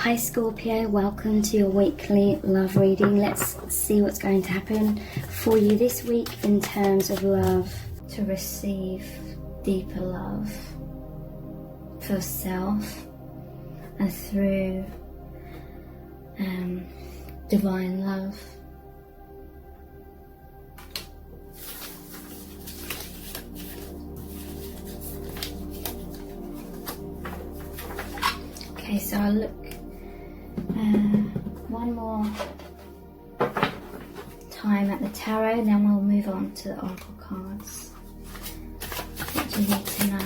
Hi Scorpio, welcome to your weekly love reading. Let's see what's going to happen for you this week in terms of love. To receive deeper love for self and through divine love. Okay, so I'll look one more time at the tarot, and then we'll move on to the oracle cards. What do you need to know?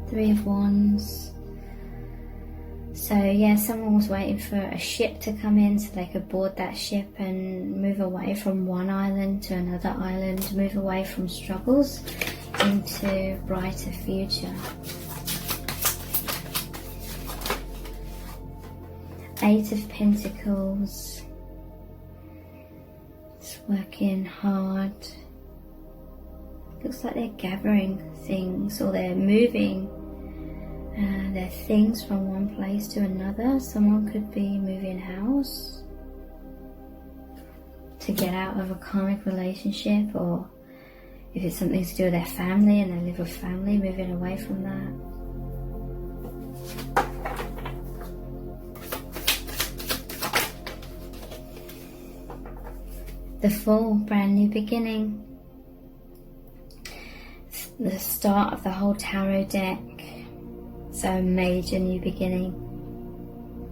Three of Wands. So yeah, someone was waiting for a ship to come in so they could board that ship and move away from one island to another island, move away from struggles into brighter future. Eight of Pentacles. It's working hard. Looks like they're gathering things, or they're moving their things from one place to another. Someone could be moving house to get out of a karmic relationship, or if it's something to do with their family and they live with family, moving away from that. The Fool, brand new beginning. The start of the whole tarot deck. So major new beginning.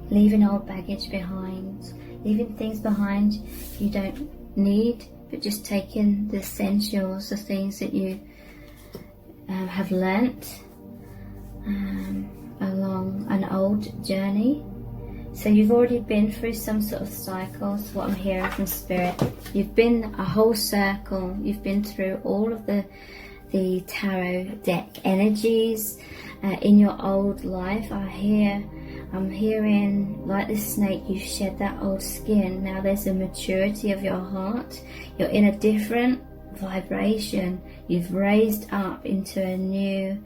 Leaving old baggage behind. Leaving things behind you don't need, but just taking the essentials, the things that you have learnt along an old journey. So you've already been through some sort of cycle, is what I'm hearing from Spirit. You've been a whole circle. You've been through all of the tarot deck energies in your old life. I'm hearing, like this snake, you shed that old skin. Now there's a maturity of your heart. You're in a different vibration. You've raised up into a new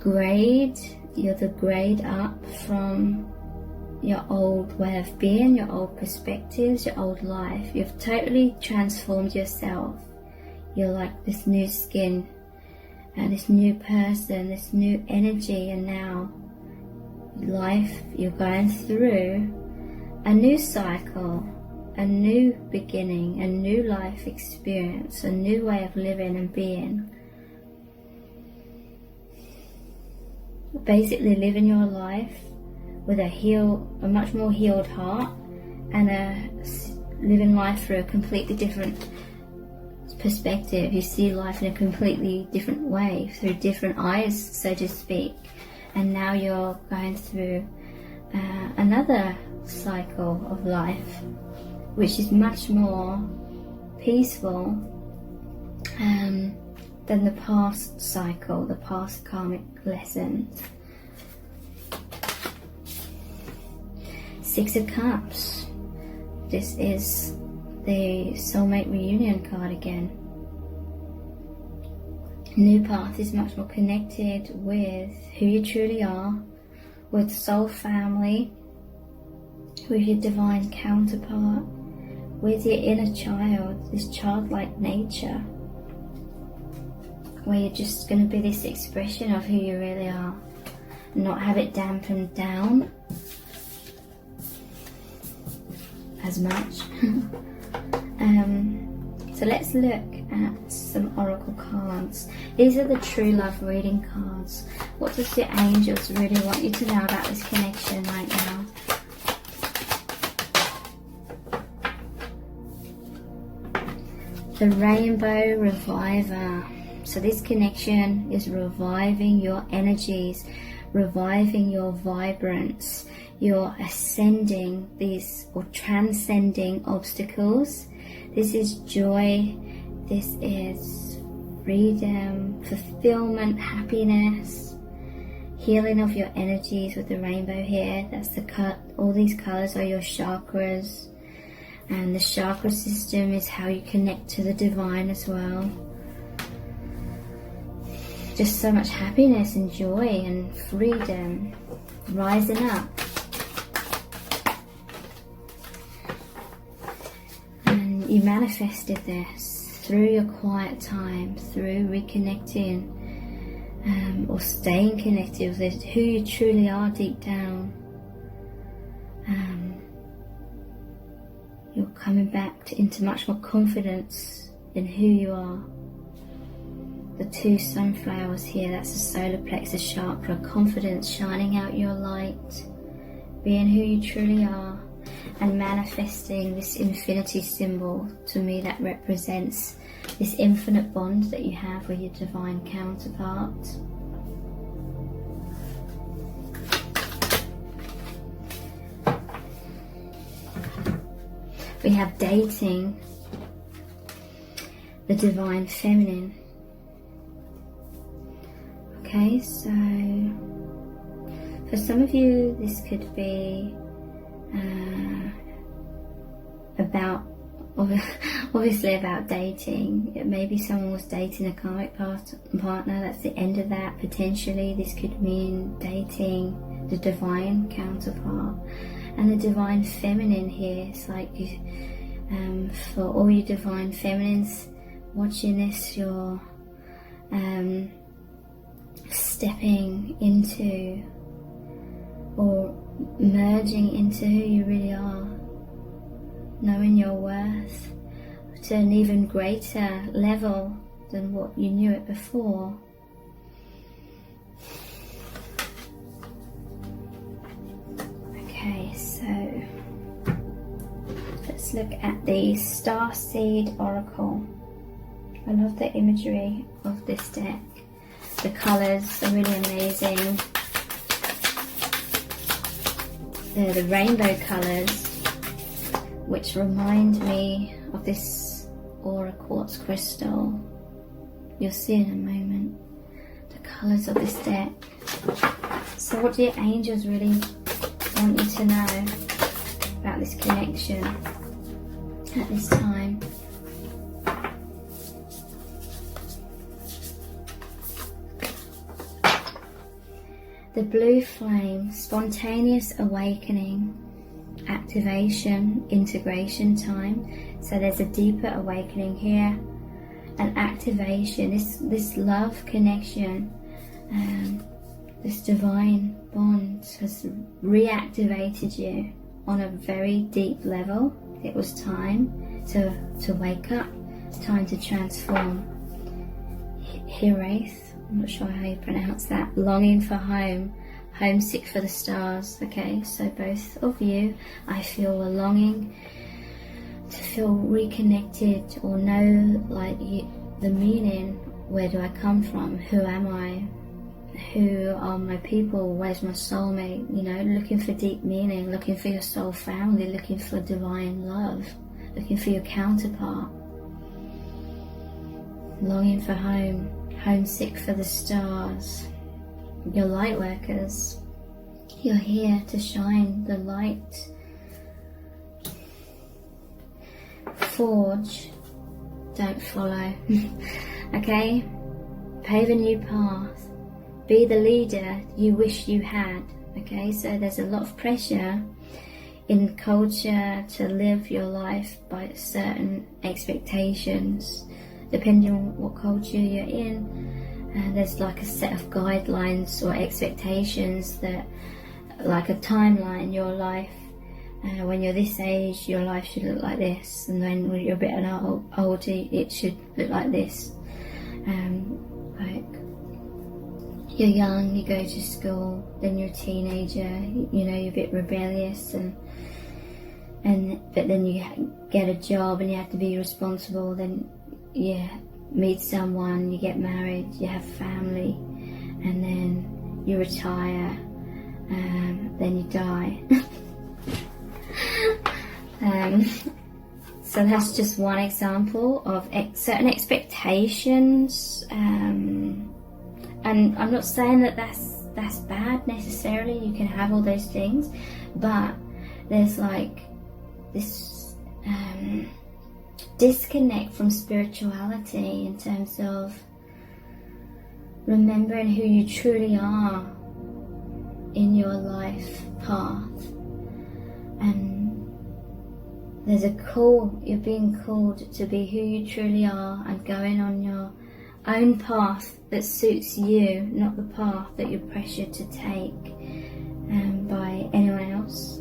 grade. You're the grade up from your old way of being, your old perspectives, your old life. You've totally transformed yourself. You're like this new skin and this new person, this new energy, and now life, you're going through a new cycle, a new beginning, a new life experience, a new way of living and being. Basically living your life with a much more healed heart, and living life through a completely different perspective. You see life in a completely different way, through different eyes, so to speak. And now you're going through another cycle of life, which is much more peaceful than the past cycle, the past karmic lessons. Six of Cups. This is the Soulmate reunion card again. New path is much more connected with who you truly are, with soul family, with your divine counterpart, with your inner child, this childlike nature, where you're just going to be this expression of who you really are, not have it dampened down as much. So let's look at some oracle cards. These are the true love reading cards. What does your angels really want you to know about this connection right now? The Rainbow Reviver. So this connection is reviving your energies, reviving your vibrance. You're ascending these, or transcending obstacles. This is joy. This is freedom, fulfillment, happiness, healing of your energies with the rainbow here. That's the cut. All these colors are your chakras. And the chakra system is how you connect to the divine as well. just so much happiness and joy and freedom rising up. And you manifested this through your quiet time, through reconnecting or staying connected with who you truly are deep down. You're coming back into much more confidence in who you are. The 2 sunflowers here, that's the solar plexus chakra, confidence, shining out your light, being who you truly are, and manifesting this infinity symbol. To me, that represents this infinite bond that you have with your divine counterpart. We have dating, the divine feminine. Okay, so for some of you this could be obviously about dating. Maybe someone was dating a karmic partner, that's the end of that. Potentially this could mean dating the divine counterpart. And the divine feminine here, it's like you, for all you divine feminines watching this, you're stepping into or merging into who you really are, knowing your worth to an even greater level than what you knew it before. Okay, so let's look at the Starseed Oracle. I love the imagery of this deck. The colours are really amazing. They're the rainbow colours, which remind me of this aura quartz crystal. You'll see in a moment the colours of this deck. So what do your angels really want you to know about this connection at this time? The blue flame, spontaneous awakening, activation, integration time. So there's a deeper awakening here, an activation, this love connection, this divine bond has reactivated you on a very deep level. It was time to wake up, it's time to transform. Hiraeth, I'm not sure how you pronounce that. Longing for home, homesick for the stars. Okay, so both of you, I feel a longing to feel reconnected or know like the meaning. Where do I come from? Who am I? Who are my people? Where's my soulmate? You know, looking for deep meaning, looking for your soul family, looking for divine love, looking for your counterpart. Longing for home, homesick for the stars. You're light workers. You're here to shine the light. Forge, don't follow. Okay? Pave a new path. Be the leader you wish you had. Okay, so there's a lot of pressure in culture to live your life by certain expectations. Depending on what culture you're in, there's like a set of guidelines or expectations that, like a timeline, your life, when you're this age, your life should look like this, and then when you're a bit older, it should look like this. Like, you're young, you go to school, then you're a teenager, you know, you're a bit rebellious, but then you get a job and you have to be responsible, then you meet someone, you get married, you have family, and then you retire, then you die. So that's just one example of certain expectations, and I'm not saying that that's bad necessarily. You can have all those things, but there's like this disconnect from spirituality in terms of remembering who you truly are in your life path. And there's a call, you're being called to be who you truly are and going on your own path that suits you, not the path that you're pressured to take by anyone else,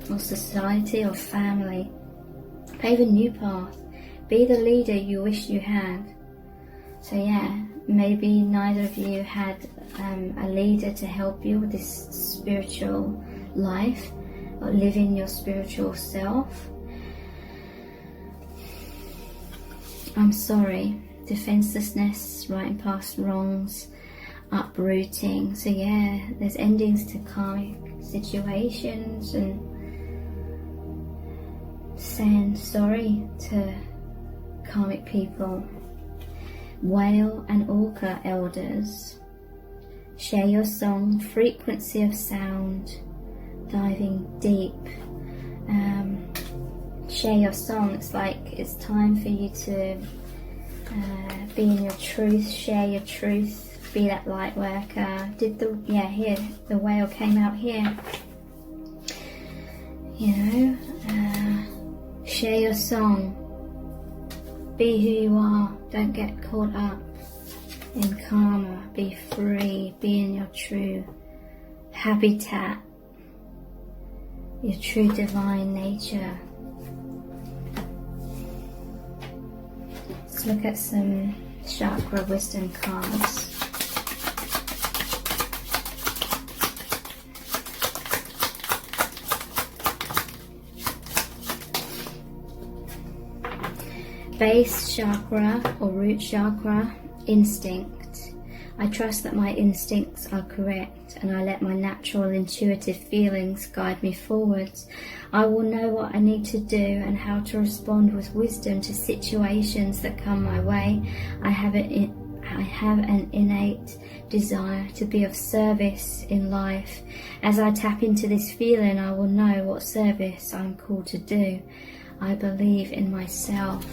or society or family. Pave a new path. Be the leader you wish you had. So yeah, maybe neither of you had a leader to help you with this spiritual life, or living your spiritual self. I'm sorry. Defenselessness, writing past wrongs, uprooting. So yeah, there's endings to karmic situations and saying sorry to karmic people. Whale and orca elders. Share your song, frequency of sound, diving deep. Share your song. It's like it's time for you to be in your truth, share your truth, be that light worker. Here, the whale came out here. You know, share your song, be who you are, don't get caught up in karma, be free, be in your true habitat, your true divine nature. Let's look at some chakra wisdom cards. Base chakra or root chakra, instinct. I trust that my instincts are correct and I let my natural intuitive feelings guide me forwards. I will know what I need to do and how to respond with wisdom to situations that come my way. I have an innate desire to be of service in life. As I tap into this feeling, I will know what service I'm called to do. I believe in myself.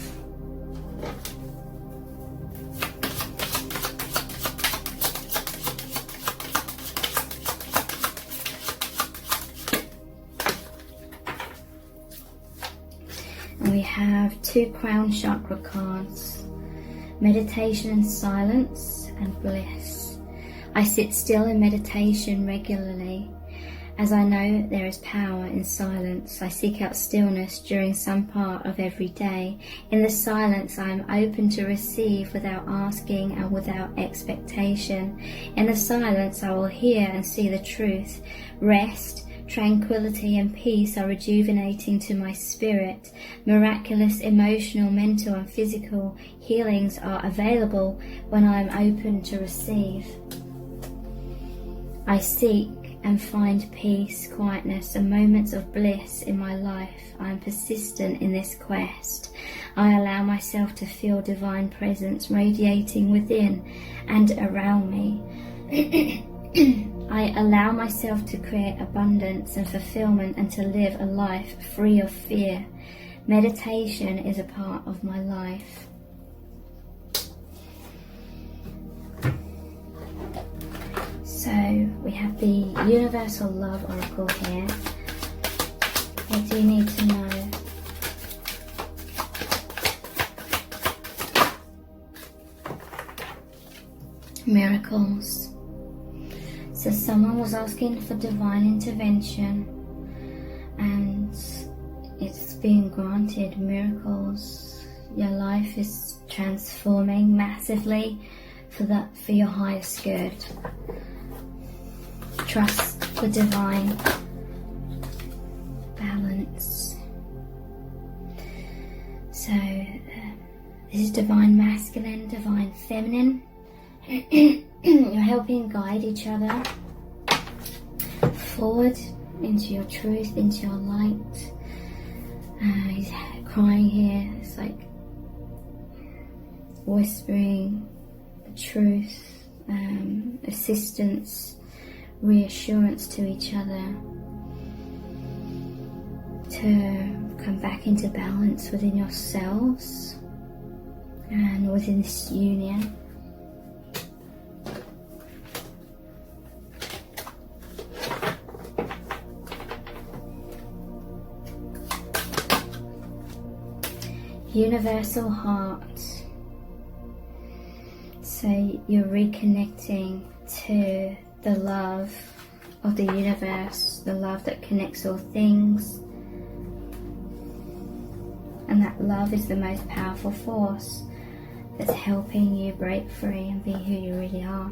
And we have 2 crown chakra cards. Meditation and silence and bliss. I sit still in meditation regularly. As I know there is power in silence, I seek out stillness during some part of every day. In the silence, I am open to receive without asking and without expectation. In the silence, I will hear and see the truth. Rest, tranquility and peace are rejuvenating to my spirit. Miraculous emotional, mental and physical healings are available when I am open to receive. I seek and find peace, quietness and moments of bliss in my life. I am persistent in this quest. I allow myself to feel divine presence radiating within and around me. I allow myself to create abundance and fulfillment and to live a life free of fear. Meditation is a part of my life. So we have the Universal Love Oracle here. What do you need to know? Miracles. So someone was asking for divine intervention and it's being granted. Miracles. Your life is transforming massively for your highest good. Trust the divine balance. So this is divine masculine, divine feminine. You're helping guide each other forward into your truth, into your light. He's crying here. It's like whispering the truth, assistance, reassurance to each other, to come back into balance within yourselves and within this union. universal heart. So you're reconnecting to the love of the universe, the love that connects all things. And that love is the most powerful force that's helping you break free and be who you really are.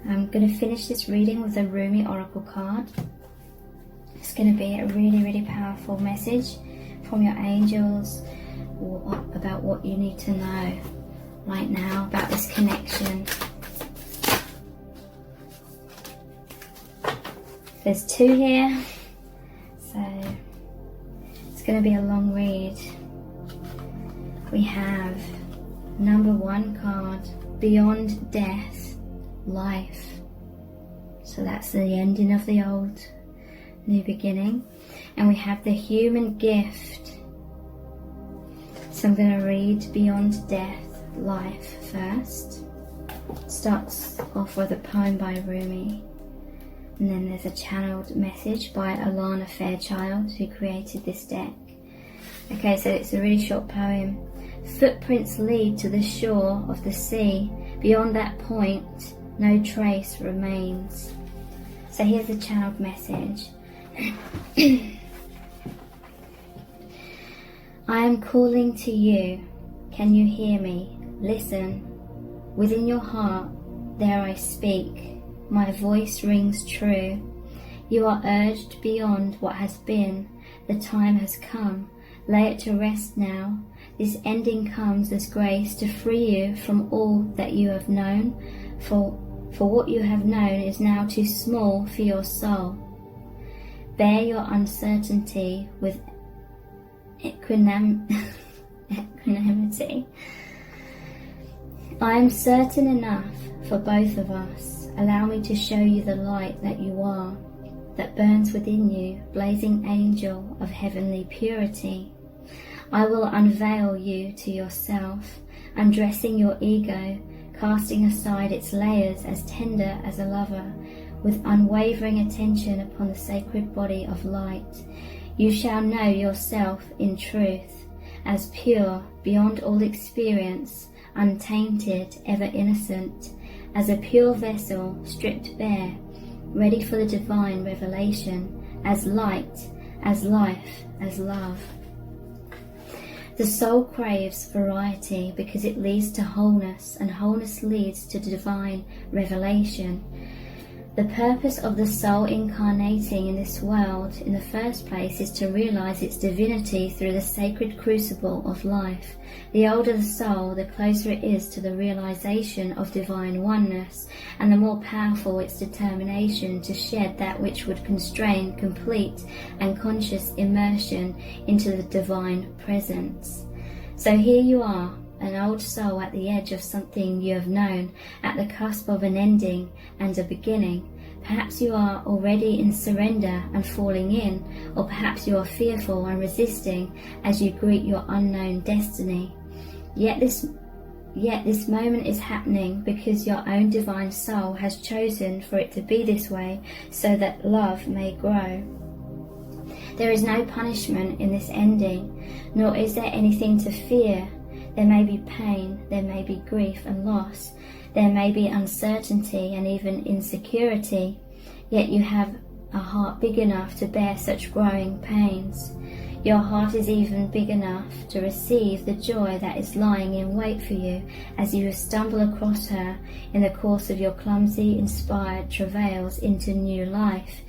I'm going to finish this reading with a Rumi Oracle card. It's going to be a really, really powerful message from your angels about what you need to know right now about this connection. There's 2 here, so it's going to be a long read. We have number 1 card, Beyond Death, Life. So that's the ending of the old, new beginning. And we have the human gift. So I'm going to read Beyond Death, Life first. It starts off with a poem by Rumi. And then there's a channeled message by Alana Fairchild, who created this deck. Okay, so it's a really short poem. Footprints lead to the shore of the sea. Beyond that point, no trace remains. So here's the channeled message. I am calling to you. Can you hear me? Listen. Within your heart, there I speak. My voice rings true. You are urged beyond what has been. The time has come. Lay it to rest now. This ending comes as grace to free you from all that you have known. For what you have known is now too small for your soul. Bear your uncertainty with equanimity. I am certain enough for both of us. Allow me to show you the light that you are, that burns within you, blazing angel of heavenly purity. I will unveil you to yourself, undressing your ego, casting aside its layers as tender as a lover, with unwavering attention upon the sacred body of light. You shall know yourself in truth, as pure, beyond all experience, untainted, ever innocent, as a pure vessel, stripped bare, ready for the divine revelation, as light, as life, as love. The soul craves variety because it leads to wholeness, and wholeness leads to divine revelation. The purpose of the soul incarnating in this world in the first place is to realize its divinity through the sacred crucible of life. The older the soul, the closer it is to the realization of divine oneness, and the more powerful its determination to shed that which would constrain complete and conscious immersion into the divine presence. So here you are, an old soul at the edge of something you have known, at the cusp of an ending and a beginning. Perhaps you are already in surrender and falling in, or perhaps you are fearful and resisting as you greet your unknown destiny. Yet this moment is happening because your own divine soul has chosen for it to be this way, so that love may grow. There is no punishment in this ending, nor is there anything to fear. There may be pain, there may be grief and loss, there may be uncertainty and even insecurity, yet you have a heart big enough to bear such growing pains. Your heart is even big enough to receive the joy that is lying in wait for you as you stumble across her in the course of your clumsy, inspired travails into new life.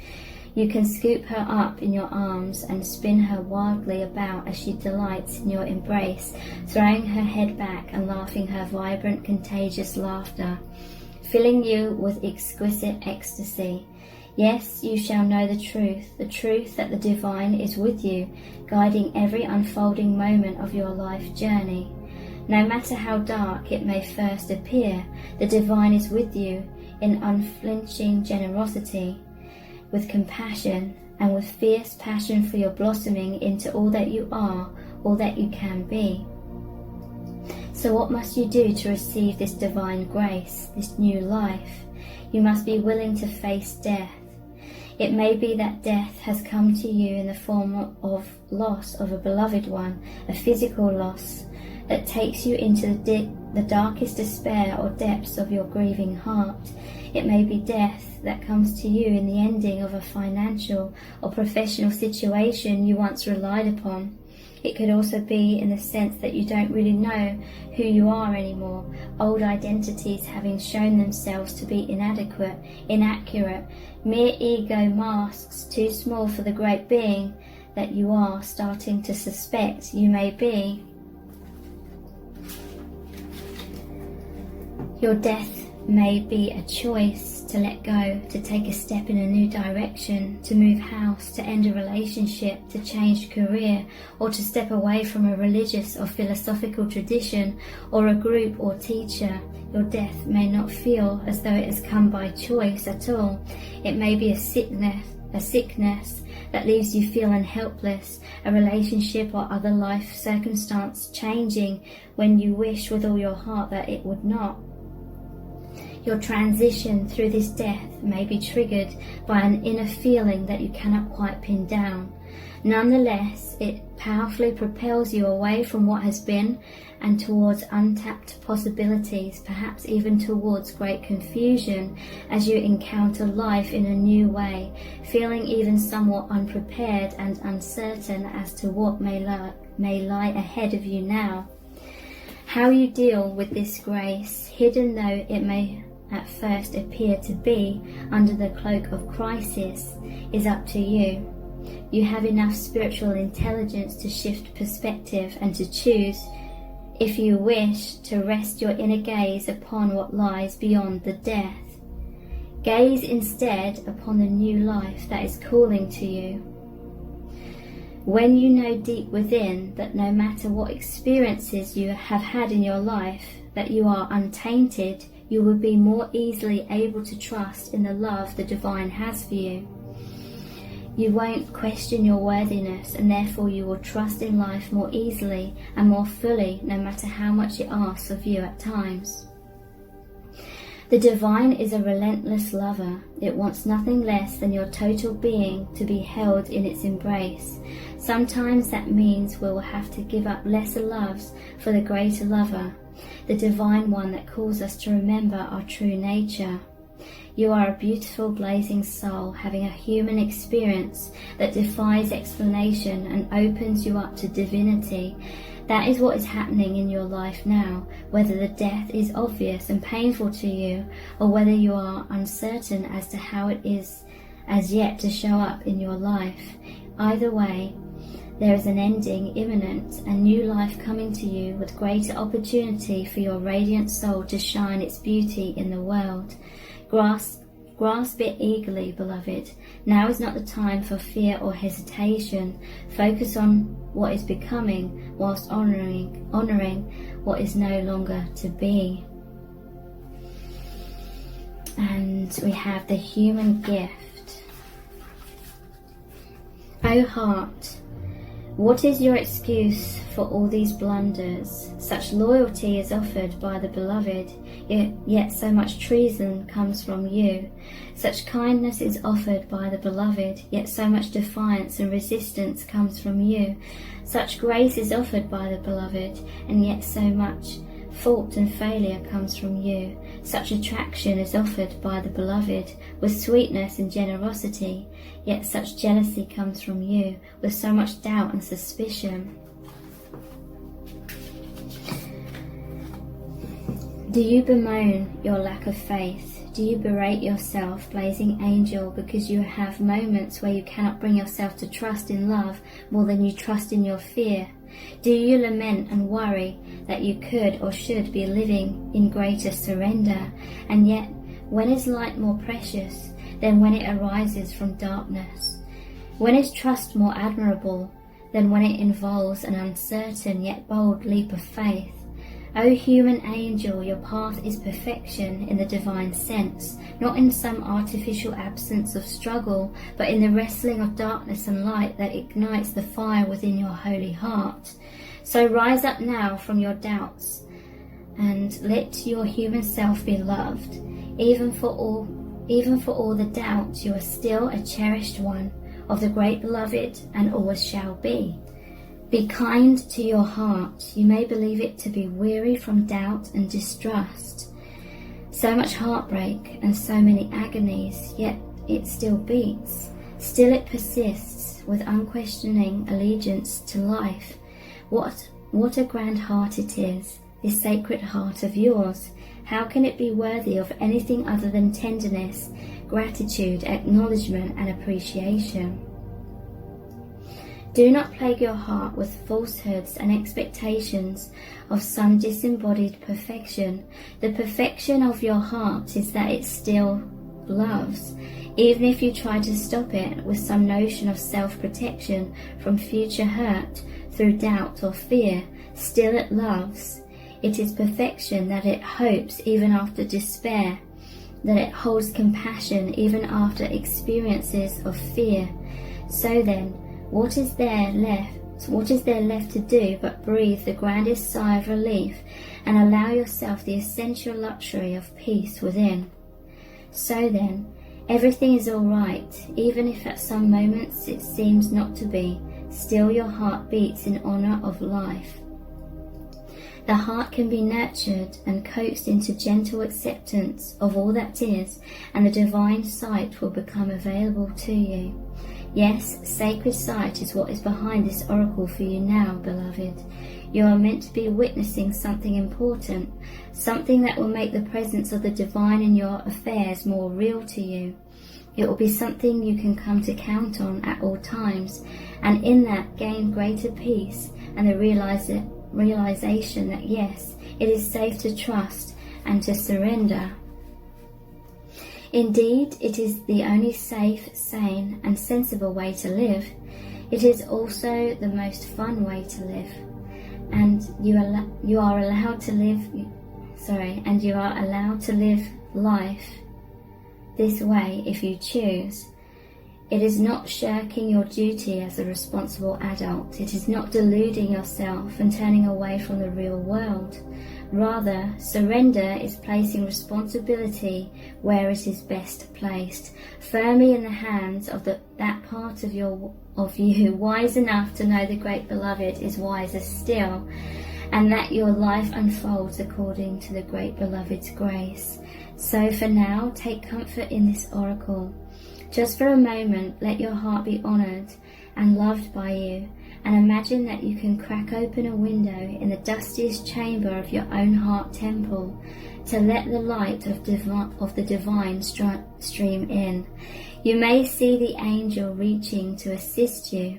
You can scoop her up in your arms and spin her wildly about as she delights in your embrace, throwing her head back and laughing her vibrant, contagious laughter, filling you with exquisite ecstasy. Yes, you shall know the truth that the divine is with you, guiding every unfolding moment of your life journey. No matter how dark it may first appear, the divine is with you in unflinching generosity, with compassion, and with fierce passion for your blossoming into all that you are, all that you can be. So what must you do to receive this divine grace, this new life? You must be willing to face death. It may be that death has come to you in the form of loss of a beloved one, a physical loss that takes you into the darkest despair or depths of your grieving heart. It may be death that comes to you in the ending of a financial or professional situation you once relied upon. It could also be in the sense that you don't really know who you are anymore, old identities having shown themselves to be inadequate, inaccurate, mere ego masks too small for the great being that you are starting to suspect you may be. Your death may be a choice to let go, to take a step in a new direction, to move house, to end a relationship, to change career, or to step away from a religious or philosophical tradition or a group or teacher. Your death may not feel as though it has come by choice at all. It may be a sickness that leaves you feeling helpless, a relationship or other life circumstance changing when you wish with all your heart that it would not. Your transition through this death may be triggered by an inner feeling that you cannot quite pin down. Nonetheless, it powerfully propels you away from what has been and towards untapped possibilities, perhaps even towards great confusion as you encounter life in a new way, feeling even somewhat unprepared and uncertain as to what may lie ahead of you now. How you deal with this grace, hidden though it may at first appear to be under the cloak of crisis, is up to you. You have enough spiritual intelligence to shift perspective and to choose, if you wish, to rest your inner gaze upon what lies beyond the death. Gaze instead upon the new life that is calling to you. When you know deep within that no matter what experiences you have had in your life, that you are untainted, you will be more easily able to trust in the love the divine has for you. You won't question your worthiness, and therefore you will trust in life more easily and more fully, no matter how much it asks of you at times. The divine is a relentless lover. It wants nothing less than your total being to be held in its embrace. Sometimes that means we will have to give up lesser loves for the greater lover, the divine one that calls us to remember our true nature. You are a beautiful blazing soul having a human experience that defies explanation and opens you up to divinity. That is what is happening in your life now, whether the death is obvious and painful to you, or whether you are uncertain as to how it is as yet to show up in your life. Either way, there is an ending imminent, a new life coming to you with greater opportunity for your radiant soul to shine its beauty in the world. Grasp it eagerly, beloved. Now is not the time for fear or hesitation. Focus on what is becoming whilst honouring what is no longer to be. And we have the human gift. O heart, what is your excuse for all these blunders? Such loyalty is offered by the beloved, yet so much treason comes from you. Such kindness is offered by the beloved, yet so much defiance and resistance comes from you. Such grace is offered by the beloved, and yet so much fault and failure comes from you. Such attraction is offered by the beloved with sweetness and generosity, yet such jealousy comes from you with so much doubt and suspicion. Do you bemoan your lack of faith? Do you berate yourself, blazing angel, because you have moments where you cannot bring yourself to trust in love more than you trust in your fear? Do you lament and worry that you could or should be living in greater surrender? And yet, when is light more precious than when it arises from darkness? When is trust more admirable than when it involves an uncertain yet bold leap of faith? O human angel, your path is perfection in the divine sense, not in some artificial absence of struggle, but in the wrestling of darkness and light that ignites the fire within your holy heart. So rise up now from your doubts and let your human self be loved, even for all even for all the doubts, you are still a cherished one of the great beloved and always shall be. Be kind to your heart. You may believe it to be weary from doubt and distrust. So much heartbreak and so many agonies, yet it still beats. Still it persists with unquestioning allegiance to life. What a grand heart it is, this sacred heart of yours. How can it be worthy of anything other than tenderness, gratitude, acknowledgement and appreciation? Do not plague your heart with falsehoods and expectations of some disembodied perfection. The perfection of your heart is that it still loves. Even if you try to stop it with some notion of self-protection from future hurt through doubt or fear, still it loves. It is perfection that it hopes even after despair, that it holds compassion even after experiences of fear. So then, what is there left to do but breathe the grandest sigh of relief and allow yourself the essential luxury of peace within? So then, everything is all right, even if at some moments it seems not to be. Still your heart beats in honor of life. The heart can be nurtured and coaxed into gentle acceptance of all that is, and the divine sight will become available to you. Yes, sacred sight is what is behind this oracle for you now, beloved. You are meant to be witnessing something important, something that will make the presence of the divine in your affairs more real to you. It will be something you can come to count on at all times, and in that gain greater peace and the realization that yes, it is safe to trust and to surrender. Indeed, it is the only safe, sane and sensible way to live. It is also the most fun way to live, and you are allowed to live life this way if you choose. It is not shirking your duty as a responsible adult. It is not deluding yourself and turning away from the real world. Rather, surrender is placing responsibility where it is best placed, firmly in the hands of that part of you wise enough to know the great beloved is wiser still, and that your life unfolds according to the great beloved's grace. So for now, take comfort in this oracle. Just for a moment, let your heart be honoured and loved by you, and imagine that you can crack open a window in the dustiest chamber of your own heart temple to let the light of the divine stream in. You may see the angel reaching to assist you.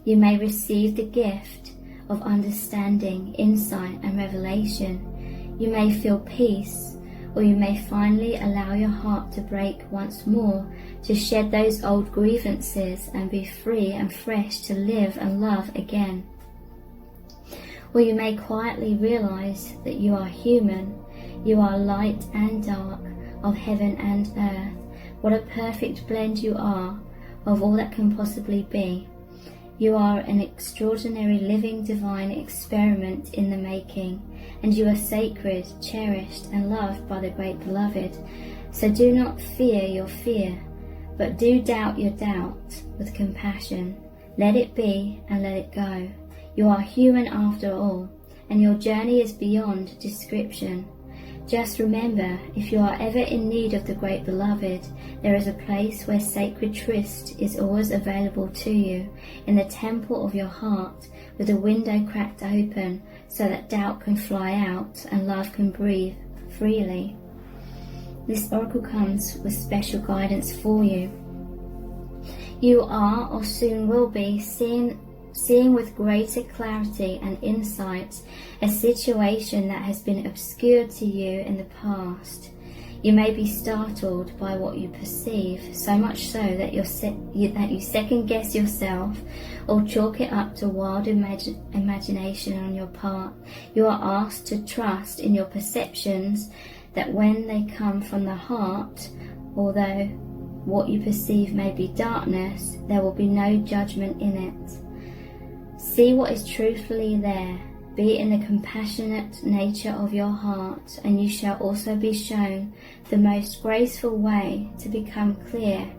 You may receive the gift of understanding, insight and revelation. You may feel peace, or you may finally allow your heart to break once more, to shed those old grievances and be free and fresh to live and love again. Or you may quietly realize that you are human, you are light and dark, of heaven and earth. What a perfect blend you are of all that can possibly be. You are an extraordinary living divine experiment in the making, and you are sacred, cherished and loved by the great beloved. So do not fear your fear, but do doubt your doubt with compassion. Let it be and let it go. You are human after all, and your journey is beyond description. Just remember, if you are ever in need of the great beloved, there is a place where sacred tryst is always available to you, in the temple of your heart, with a window cracked open so that doubt can fly out and love can breathe freely. This oracle comes with special guidance for you. You are, or soon will be, seeing with greater clarity and insight a situation that has been obscured to you in the past. You may be startled by what you perceive, so much so that you second guess yourself or chalk it up to wild imagination on your part. You are asked to trust in your perceptions, that when they come from the heart, although what you perceive may be darkness, there will be no judgment in it. See what is truthfully there, Be in the compassionate nature of your heart, and you shall also be shown the most graceful way to become clear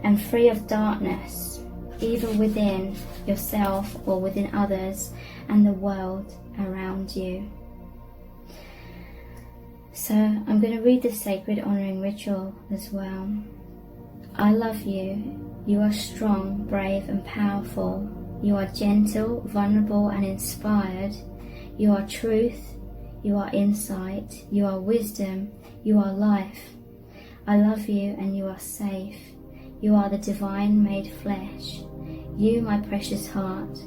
and free of darkness, either within yourself or within others and the world around you. So I'm going to read the sacred honoring ritual as well. I love you. You are strong, brave and powerful. You are gentle, vulnerable and inspired. You are truth. You are insight. You are wisdom. You are life. I love you and you are safe. You are the divine made flesh. You, my precious heart,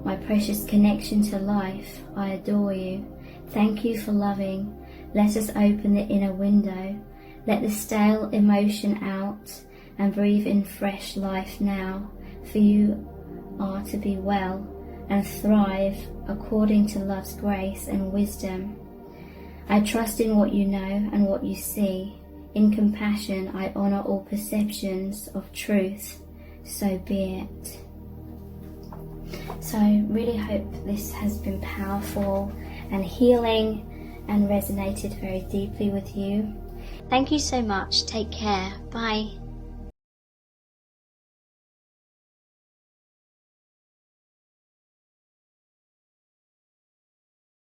my precious connection to life, I adore you. Thank you for loving. Let us open the inner window. Let the stale emotion out and breathe in fresh life now, for you are to be well and thrive according to love's grace and wisdom. I trust in what you know and what you see. In compassion, I honour all perceptions of truth. So be it. So I really hope this has been powerful and healing and resonated very deeply with you. Thank you so much. Take care. Bye.